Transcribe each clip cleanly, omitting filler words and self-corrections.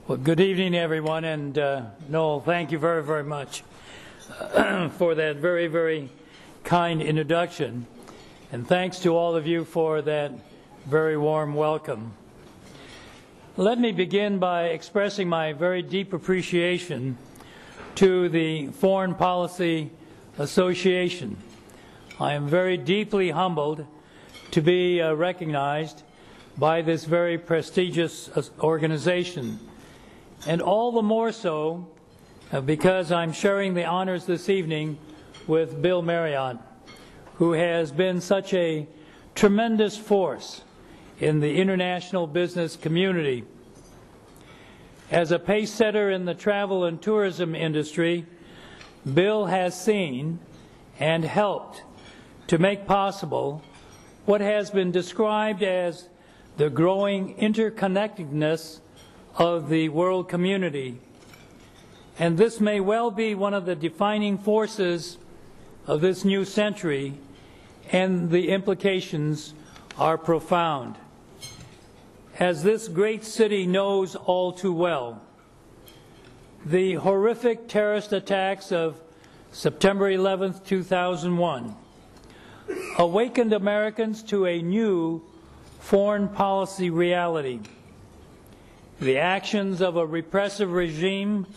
Well, good evening, everyone, and Noel, thank you very, very much for that very, very kind introduction, and thanks to all of you for that very warm welcome. Let me begin by expressing my very deep appreciation to the Foreign Policy Association. I am very deeply humbled to be recognized by this very prestigious organization, and all the more so because I'm sharing the honors this evening with Bill Marriott, who has been such a tremendous force in the international business community. As a pace setter in the travel and tourism industry, Bill has seen and helped to make possible what has been described as the growing interconnectedness of the world community. And this may well be one of the defining forces of this new century, and the implications are profound. As this great city knows all too well, the horrific terrorist attacks of September 11th, 2001 awakened Americans to a new foreign policy reality. The actions of a repressive regime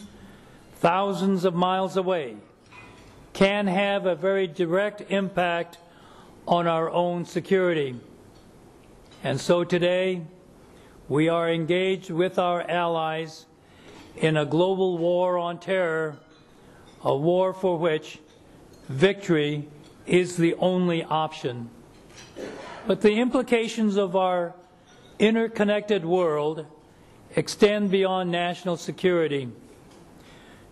thousands of miles away can have a very direct impact on our own security. And so today, we are engaged with our allies in a global war on terror, a war for which victory is the only option. But the implications of our interconnected world extend beyond national security.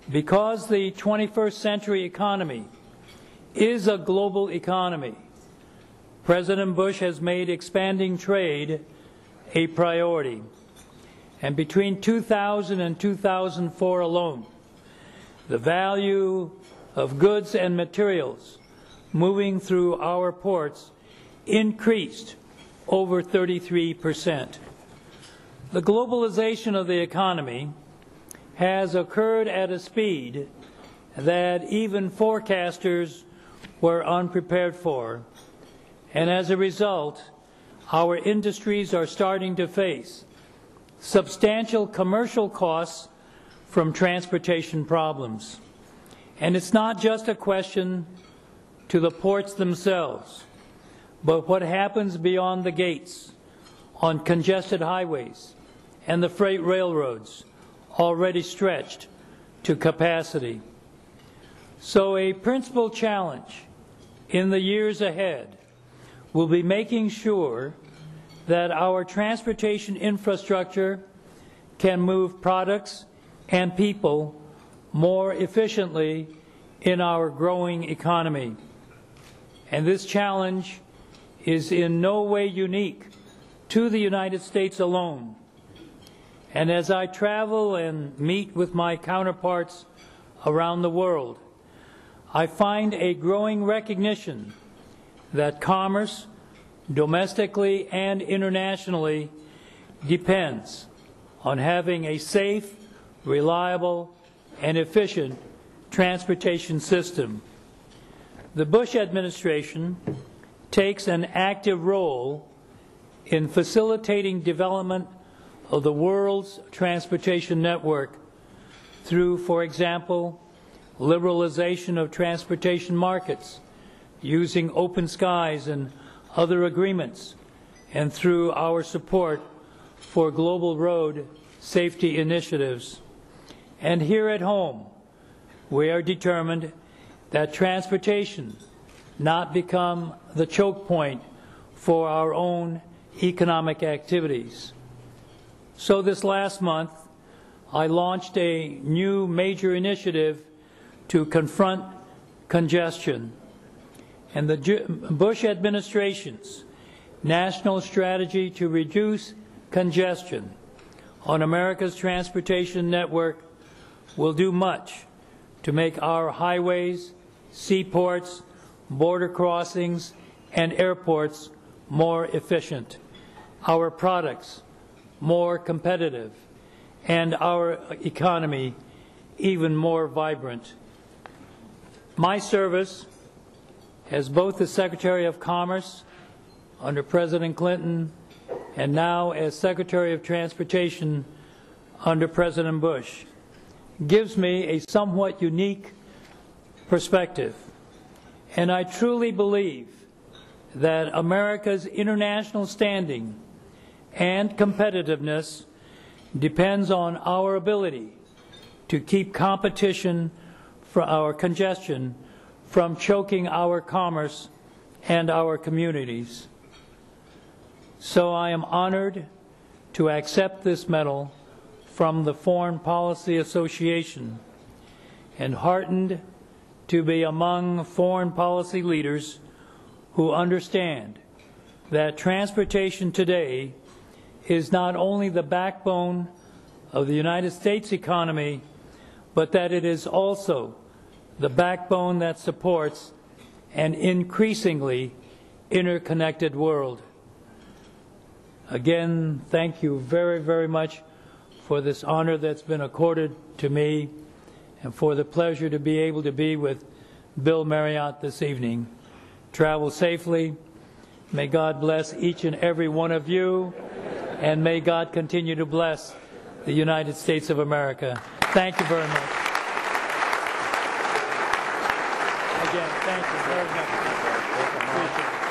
Because the 21st century economy is a global economy, President Bush has made expanding trade a priority. And between 2000 and 2004 alone, the value of goods and materials moving through our ports increased over 33%. The globalization of the economy has occurred at a speed that even forecasters were unprepared for. And as a result, our industries are starting to face substantial commercial costs from transportation problems. And it's not just a question to the ports themselves, but what happens beyond the gates, on congested highways and the freight railroads already stretched to capacity. So a principal challenge in the years ahead will be making sure that our transportation infrastructure can move products and people more efficiently in our growing economy. And this challenge is in no way unique to the United States alone. And as I travel and meet with my counterparts around the world, I find a growing recognition that commerce, domestically and internationally, depends on having a safe, reliable, and efficient transportation system. The Bush administration takes an active role in facilitating development of the world's transportation network through, for example, liberalization of transportation markets, using open skies and other agreements, and through our support for global road safety initiatives. And here at home, we are determined that transportation not become the choke point for our own economic activities. So this last month, I launched a new major initiative to confront congestion. And the Bush administration's national strategy to reduce congestion on America's transportation network will do much to make our highways, seaports, border crossings, and airports more efficient, our products more competitive, and our economy even more vibrant. My service as both the Secretary of Commerce under President Clinton and now as Secretary of Transportation under President Bush gives me a somewhat unique perspective. And I truly believe that America's international standing and competitiveness depends on our ability to keep competition for our congestion from choking our commerce and our communities. So I am honored to accept this medal from the Foreign Policy Association and heartened to be among foreign policy leaders who understand that transportation today is not only the backbone of the United States economy, but that it is also the backbone that supports an increasingly interconnected world. Again, thank you very, very much for this honor that's been accorded to me and for the pleasure to be able to be with Bill Marriott this evening. Travel safely. May God bless each and every one of you, and may God continue to bless the United States of America. Thank you very much. Again, thank you very much. Appreciate it.